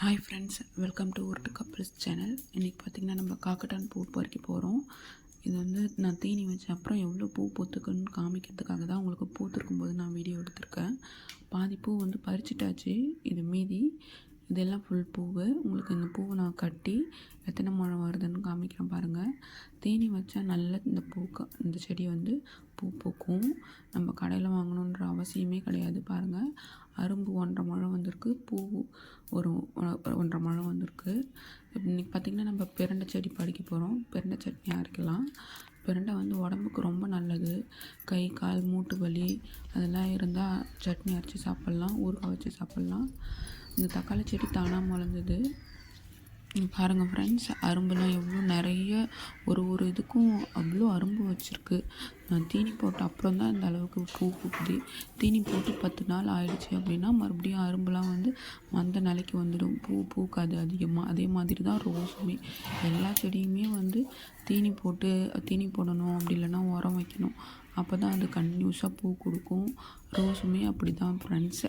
Hi friends, welcome to உருட்டு couples channel. இன்றைக்கி பார்த்திங்கன்னா நம்ம காக்கட்டான் பூ பறிக்க போகிறோம். இது வந்து நான் தீனி வச்ச அப்புறம் எவ்வளோ பூ பூத்துக்குன்னு காமிக்கிறதுக்காக தான் உங்களுக்கு பூத்துருக்கும் போது நான் வீடியோ எடுத்திருக்கேன். பாதி பூ வந்து பறிச்சிட்டாச்சு, இது மீதி இதெல்லாம் ஃபுல் பூவு. உங்களுக்கு இந்த பூவை நான் கட்டி எத்தனை முழம் வருதுன்னு காமிக்கிறேன் பாருங்கள். தீனி வச்சா நல்ல இந்த செடி வந்து பூ பூக்கும். நம்ம கடையில் வாங்கணுன்ற அவசியமே கிடையாது. பாருங்கள், அரும்பு 1.5 முழம் வந்திருக்கு, பூ ஒரு 1.5 முழம் வந்திருக்கு. இன்றைக்கி பார்த்திங்கன்னா நம்ம பிரண்டை செடி பறிக்க போகிறோம். பிரண்டை சட்னி அரைக்கலாம். பிரண்டை வந்து உடம்புக்கு ரொம்ப நல்லது. கை கால் மூட்டு வலி அதெல்லாம் இருந்தால் சட்னி அரைச்சி சாப்பிட்லாம், ஊறுகாய் வச்சு சாப்பிட்லாம். இந்த தக்காளி செடி தானாக முளைஞ்சது. பாருங்கள் ஃப்ரெண்ட்ஸ், அரும்புலாம் எவ்வளோ நிறைய ஒரு இதுக்கும் அவ்வளோ அரும்பு வச்சுருக்கு. நான் தீனி போட்ட அப்புறம் தான் இந்த அளவுக்கு பூ பூக்குது. தீனி போட்டு 10 நாள் ஆயிடுச்சு அப்படின்னா மறுபடியும் அரும்புலாம் வந்து மந்த நிலைக்கு வந்துடும், பூ பூக்காது அதிகமாக. அதே மாதிரி தான் ரோஸுமே. எல்லா செடியுமே வந்து தீனி போடணும், அப்படி இல்லைன்னா உரம் வைக்கணும். அப்போ தான் அது கன்டினியூஸாக பூ கொடுக்கும். ரோஸுமே அப்படி தான் ஃப்ரெண்ட்ஸ்.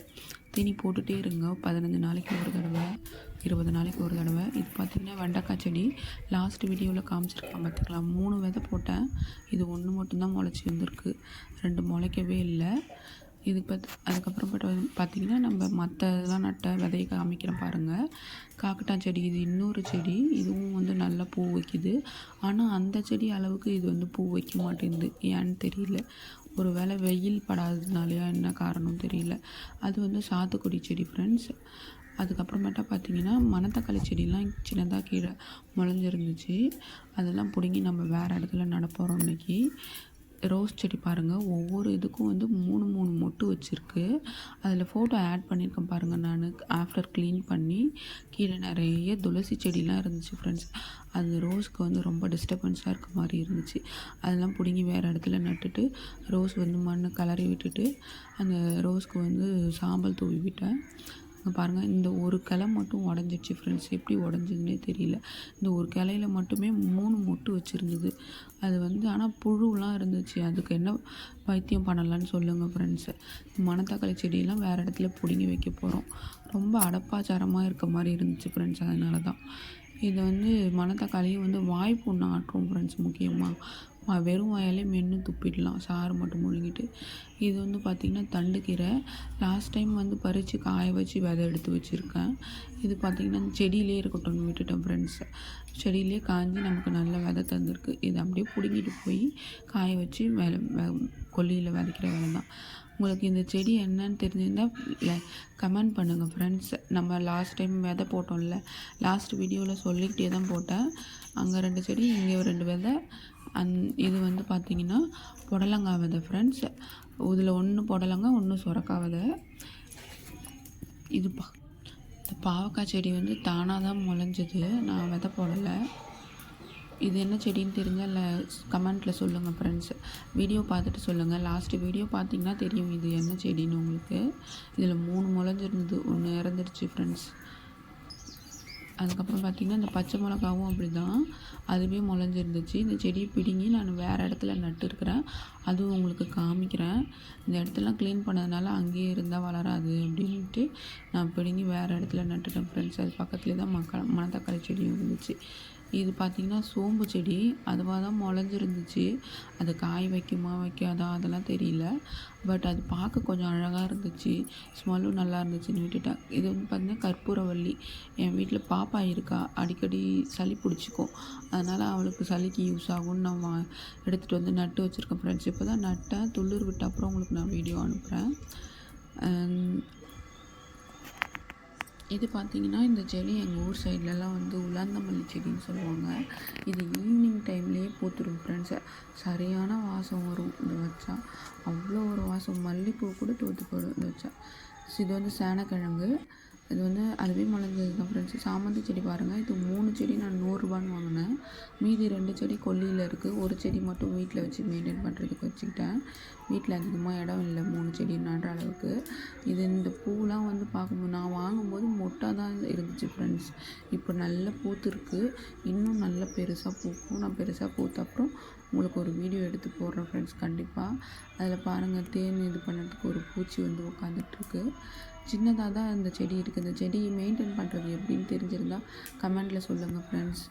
தீனி போட்டுகிட்டே இருங்க, 15 நாளைக்கு ஒரு தடவை, 20 நாளைக்கு ஒரு தடவை. இது பார்த்திங்கன்னா வெண்டைக்காய் செடி. லாஸ்ட் வீடியோவில் காமிச்சிருக்கேன் பார்த்துக்கலாம். 3 விதை போட்டேன், இது 1 மட்டும்தான் முளைச்சி வந்திருக்கு, 2 முளைக்கவே இல்லை. அதுக்கப்புறம் பார்த்திங்கன்னா நம்ம மற்ற இதெல்லாம் நட்ட விதையை காமிக்கிறேன் பாருங்கள். காக்கட்டான் செடி, இது இன்னொரு செடி. இதுவும் வந்து நல்லா பூ வைக்குது. ஆனால் அந்த செடி அளவுக்கு இது வந்து பூ வைக்க மாட்டேங்குது, ஏன்னு தெரியல. ஒரு வேளை வெயில் படாததுனாலையா என்ன காரணம் தெரியல. அது வந்து சாத்துக்குடி செடி ஃப்ரெண்ட்ஸ். அதுக்கப்புறமேட்டா பார்த்திங்கன்னா மணத்தக்காளி செடியெலாம் சின்னதாக கீழே முளைஞ்சிருந்துச்சு. அதெல்லாம் பிடுங்கி நம்ம வேறு இடத்துல நடப்போகிறோம் இன்றைக்கி. ரோஸ் செடி பாருங்கள், ஒவ்வொரு இதுக்கும் வந்து 3 மொட்டு வச்சுருக்கு. அதில் ஃபோட்டோ ஆட் பண்ணியிருக்கேன் பாருங்கள். நான் ஆஃப்டர் க்ளீன் பண்ணி கீழே நிறைய துளசி செடிலாம் இருந்துச்சு ஃப்ரெண்ட்ஸ். அந்த ரோஸ்க்கு வந்து ரொம்ப டிஸ்டர்பன்ஸாக இருக்க மாதிரி இருந்துச்சு. அதெல்லாம் பிடுங்கி வேறு இடத்துல நட்டுட்டு ரோஸ் வந்து மண் கலரி விட்டுட்டு அந்த ரோஸ்க்கு வந்து சாம்பல் தூவி விட்டேன். பாருங்கள், இந்த ஒரு கிளை மட்டும் உடஞ்சிடுச்சு ஃப்ரெண்ட்ஸ். எப்படி உடஞ்சிதுன்னே தெரியல. இந்த ஒரு கிளையில மட்டுமே 3 மொட்டு வச்சுருந்தது. அது வந்து ஆனால் புழுலாம் இருந்துச்சு. அதுக்கு என்ன வைத்தியம் பண்ணலான்னு சொல்லுங்கள் ஃப்ரெண்ட்ஸு. மணத்தக்காளி செடியெல்லாம் வேறு இடத்துல பிடுங்கி வைக்க போகிறோம். ரொம்ப அடப்பாச்சாரமாக இருக்க மாதிரி இருந்துச்சு ஃப்ரெண்ட்ஸ். அதனால தான் இது வந்து மணத்தக்காளியை வந்து வாய்ப்புண்ணு ஆட்டுறோம் ஃப்ரெண்ட்ஸ். முக்கியமாக வெறும் வாயாலே மென்று துப்பிடலாம், சாறு மட்டும் முழுங்கிட்டு. இது வந்து பார்த்திங்கன்னா தண்டுக்கீரை. லாஸ்ட் டைம் வந்து பறித்து காய வச்சு விதை எடுத்து வச்சுருக்கேன். இது பார்த்திங்கன்னா செடியிலே இருக்கட்டும்னு விட்டுட்டேன் ஃப்ரெண்ட்ஸ். செடியிலே காய்ஞ்சி நமக்கு நல்ல விதை தந்துருக்கு. இது அப்படியே பிடுங்கிட்டு போய் காய வச்சு கொல்லியில் விதைக்கிற வேலை தான். உங்களுக்கு இந்த செடி என்னன்னு தெரிஞ்சிருந்தால் கமெண்ட் பண்ணுங்கள் ஃப்ரெண்ட்ஸ். நம்ம லாஸ்ட் டைம் விதை போட்டோம்ல, லாஸ்ட் வீடியோவில் சொல்லிக்கிட்டே தான் போட்டேன். அங்கே 2 செடி, இங்கே 2 விதை. இது வந்து பார்த்திங்கன்னா புடலங்காய் விதை ஃப்ரெண்ட்ஸ். இதில் 1 புடலங்காய், 1 சுரக்காய் விதை. இந்த பாவக்காய் செடி வந்து தானாக தான் முளைஞ்சது, நான் விதை போடலை. இது என்ன செடின்னு தெரிஞ்சால் இல்லை கமெண்ட்டில் சொல்லுங்கள் ஃப்ரெண்ட்ஸ். வீடியோ பார்த்துட்டு சொல்லுங்கள். லாஸ்ட்டு வீடியோ பார்த்திங்கன்னா தெரியும் இது என்ன செடின்னு உங்களுக்கு. இதில் 3 முளைஞ்சிருந்தது, 1 இறந்துடுச்சு ஃப்ரெண்ட்ஸ். அதுக்கப்புறம் பார்த்திங்கன்னா இந்த பச்சை மிளகாவும் அப்படி தான், அதுவே முளைஞ்சிருந்துச்சு. இந்த செடியை பிடுங்கி நான் வேறு இடத்துல நட்டுருக்கிறேன், அதுவும் உங்களுக்கு காமிக்கிறேன். இந்த இடத்துலாம் க்ளீன் பண்ணதுனால அங்கேயே இருந்தால் வளராது அப்படின்ட்டு நான் பிடுங்கி வேறு இடத்துல நட்டுட்டேன் ஃப்ரெண்ட்ஸ். அது பக்கத்துலேயே தான் மணத்தக்காளி செடியும் இருந்துச்சு. இது பார்த்திங்கன்னா சோம்பு செடி, அதுவாக தான் முளைஞ்சிருந்துச்சு. அது காய் வைக்குமா வைக்காதா அதெல்லாம் தெரியல. பட் அது பார்க்க கொஞ்சம் அழகாக இருந்துச்சு, ஸ்மெல்லும் நல்லா இருந்துச்சுன்னு விட்டுட்டேன். இது வந்து பார்த்திங்கன்னா கற்பூரவள்ளி. என் வீட்டில் பாப்பா இருக்கா, அடிக்கடி சளி பிடிச்சிக்கும். அதனால் அவளுக்கு சளிக்கு யூஸ் ஆகும்னு நான் எடுத்துகிட்டு வந்து நட்டு வச்சுருக்கேன் ஃப்ரெண்ட்ஸ். இப்போ தான் நட்டேன், துளிர் விட்ட அப்புறம் உங்களுக்கு நான் வீடியோ அனுப்புகிறேன். இது பார்த்திங்கன்னா இந்த செடி எங்கள் ஊர் சைட்லலாம் வந்து உலர்ந்தமல்லி செடின்னு சொல்லுவாங்க. இது ஈவினிங் டைம்லேயே பூத்துடும் ஃப்ரெண்ட்ஸு. சரியான வாசம் வரும் இது வச்சா, அவ்வளோ ஒரு வாசம். மல்லிப்பூ கூட தோற்று போடும் இது வச்சா. இது வந்து சேனக்கிழங்கு. இது வந்து அதுவே முளைஞ்சது தான் ஃப்ரெண்ட்ஸ். சாமந்தி செடி பாருங்கள், இது 3 செடி நான் 100 ரூபான்னு வாங்கினேன். மீதி 2 செடி கொல்லியில் இருக்குது. ஒரு செடி மட்டும் வீட்டில் வச்சு மெயின்டைன் பண்ணுறதுக்கு வச்சுக்கிட்டேன். வீட்டில் அதிகமாக இடம் இல்லை 3 செடி நடுற அளவுக்கு. இந்த பூலாம் வந்து பார்க்கும்போது நான் வாங்கும்போது மொட்டாக தான் இருந்துச்சு ஃப்ரெண்ட்ஸ். இப்போ நல்ல பூத்துருக்கு, இன்னும் நல்ல பெருசாக பூக்கும். நான் பெருசாக பூத்த அப்புறம் உங்களுக்கு ஒரு வீடியோ எடுத்து போடுறேன் ஃப்ரெண்ட்ஸ் கண்டிப்பாக. அதில் பாருங்கள், தேன் இது பண்ணுறதுக்கு ஒரு பூச்சி வந்து உட்காந்துட்ருக்கு. சின்னதாக தான் இந்த செடி இருக்குது. இந்த செடி மெயின்டைன் பண்ணுறது எப்படின்னு தெரிஞ்சிருந்தால் கமெண்டில் சொல்லுங்கள் ஃப்ரெண்ட்ஸ்.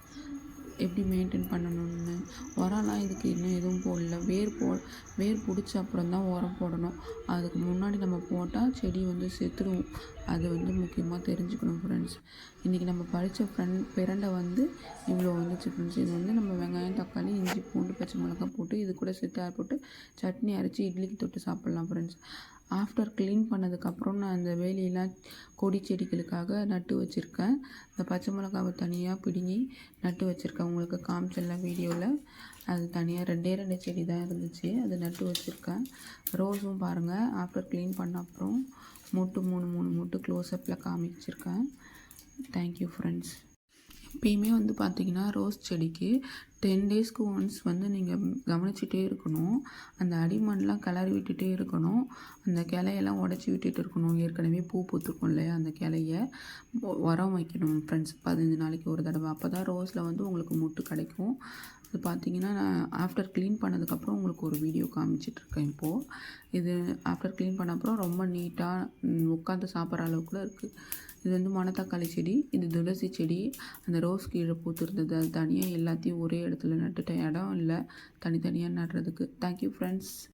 எப்படி மெயின்டைன் பண்ணணும்னு. உரம்லாம் இதுக்கு இன்னும் எதுவும் போடல. வேர் பிடிச்ச அப்புறம் தான் உரம் போடணும். அதுக்கு முன்னாடி நம்ம போட்டால் செடி வந்து செத்துடும். அது வந்து முக்கியமாக தெரிஞ்சுக்கணும் ஃப்ரெண்ட்ஸ். இன்றைக்கி நம்ம படித்த பிரண்டை வந்து இவ்வளோ வந்துச்சு ஃப்ரெண்ட்ஸ். இது வந்து நம்ம வெங்காயம், தக்காளி, இஞ்சி, பூண்டு, பச்சை மிளகாய் போட்டு இது கூட சித்தார் போட்டு சட்னி அரைச்சி இட்லிக்கு தொட்டு சாப்பிட்லாம் ஃப்ரெண்ட்ஸ். ஆஃப்டர் க்ளீன் பண்ணதுக்கப்புறம் நான் அந்த வேலியெல்லாம் கொடி செடிகளுக்காக நட்டு வச்சுருக்கேன். இந்த பச்சை மிளகாவை தனியாக பிடுங்கி நட்டு வச்சுருக்கேன். உங்களுக்கு காமிச்செல்லாம் வீடியோவில். அது தனியாக 2 செடி தான் இருந்துச்சு, அது நட்டு வச்சுருக்கேன். ரோஸும் பாருங்கள், ஆஃப்டர் க்ளீன் பண்ண அப்புறம் மொட்டு 3 மொட்டு க்ளோஸ்அப்பில் காமிச்சிருக்கேன். Thank you friends. எப்பயுமே வந்து பார்த்திங்கன்னா ரோஸ் செடிக்கு 10 டேஸ்க்கு ஒன்ஸ் வந்து நீங்கள் கவனிச்சிட்டே இருக்கணும். அந்த அடிமண்லாம் கிளறி விட்டுட்டே இருக்கணும். அந்த கிளையெல்லாம் உடச்சி விட்டுட்டு இருக்கணும். ஏற்கனவே பூ பூத்துருக்கும் இல்லையா, அந்த கிளைய உரம் வைக்கணும் ஃப்ரெண்ட்ஸ் 15 நாளைக்கு ஒரு தடவை. அப்போ தான் ரோஸில் வந்து உங்களுக்கு மொட்டு கிடைக்கும். இது பார்த்திங்கன்னா நான் ஆஃப்டர் க்ளீன் பண்ணதுக்கப்புறம் உங்களுக்கு ஒரு வீடியோ காமிச்சிட்ருக்கேன் இப்போது. இது ஆஃப்டர் க்ளீன் பண்ண அப்புறம் ரொம்ப நீட்டாக உட்காந்து சாப்பிட்ற அளவுக்குள்ள இருக்குது. இது வந்து மணத்தக்காளி செடி, இது துளசி செடி. அந்த ரோஸ் கீழே பூத்துருந்தது, அது தனியாக எல்லாத்தையும் ஒரே இடத்துல நட்டுட்டேன். இடம் இல்லை தனித்தனியாக நடுறதுக்கு. Thank you friends.